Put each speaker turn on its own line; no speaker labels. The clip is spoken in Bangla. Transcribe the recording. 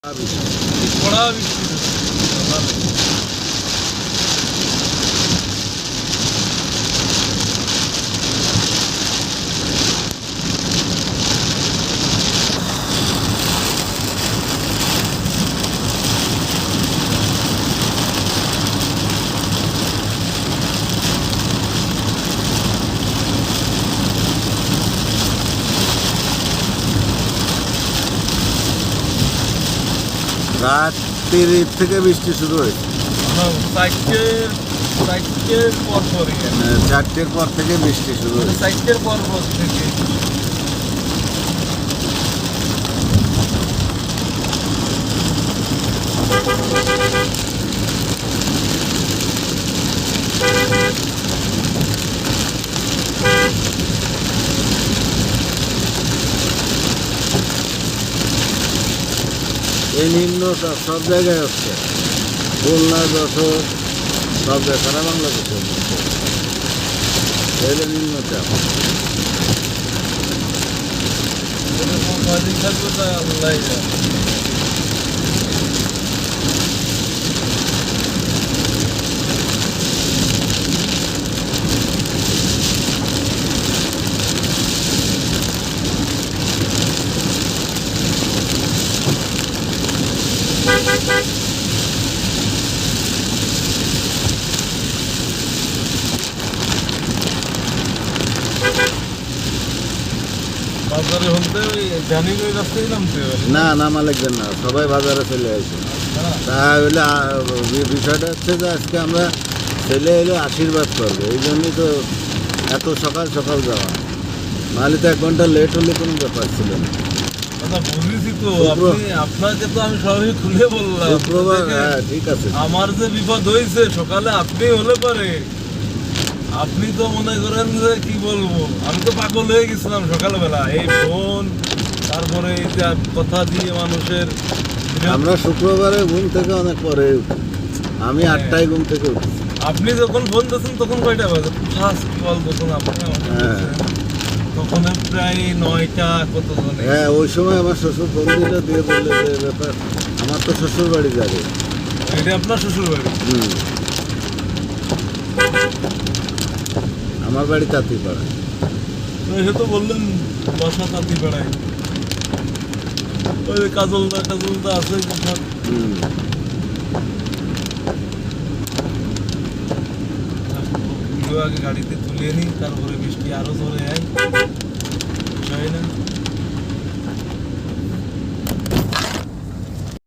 কড়া বৃষ্টি
রাত্রির থেকে বৃষ্টি শুরু হয়েছে।
চারটের পর পরে
4টের পর থেকে বৃষ্টি শুরু হয়েছে।
4টের পর থেকে
এই নিম্নচাপ সব জায়গায় হচ্ছে, খুলনা, যশোর, সব জায়গায়, সারা বাংলাদেশে হচ্ছে। এলে নিম্নচাপ
কদিন থাকবে তা আল্লাহ জানে। বাজারে হতে ওই জানি ওই রাস্তায় নামতে হবে
না, নামা লাগবেন না, সবাই বাজারে চলে আসে। তা হইলে বিষয়টা হচ্ছে যে আজকে আমরা ছেলে এলে আশীর্বাদ করবো, এই জন্যই তো এত সকাল সকাল যাওয়া। নাহলে তো 1 ঘন্টা লেট হলে কোনো ব্যাপার ছিল না।
বুঝেছি তো, আপনাকে তো আমি সবই খুলে বললাম।
শুক্রবার, হ্যাঁ ঠিক আছে।
আমার যে বিপদ হয়েছে সকালে আপনি হলে পারে, আপনি তো মনে করেন যে কি বলবো, আমি তো পাগল হয়ে গেছিলাম সকালবেলা। এই ফোন, তারপরে এই যে কথা দিয়ে মানুষের।
আমরা শুক্রবারে ঘুম থেকে অনেক পরে উঠি, আমি 8টায় ঘুম থেকে উঠি।
আপনি যখন ফোন দিয়েছেন তখন কয়টা বাজে? ফার্স্ট কল যখন আপনি আমাকে দিয়েছেন, তখন প্রায় 9টা কত জানে।
হ্যাঁ, ওই সময় আমার শ্বশুর ফোন দিয়ে বললে যে ব্যাপার, আমার তো শ্বশুর বাড়ি যাবে।
এটা আপনার শ্বশুর বাড়ি?
আমার বাড়ি তাঁতিপাড়া।
সে তো বললেন বাসা তাঁতিপাড়ায়, ওই কাজলদা আছে কোথাও। আগে গাড়িতে তুলে নিই, তারপরে বৃষ্টি আরো জোরে হয় না।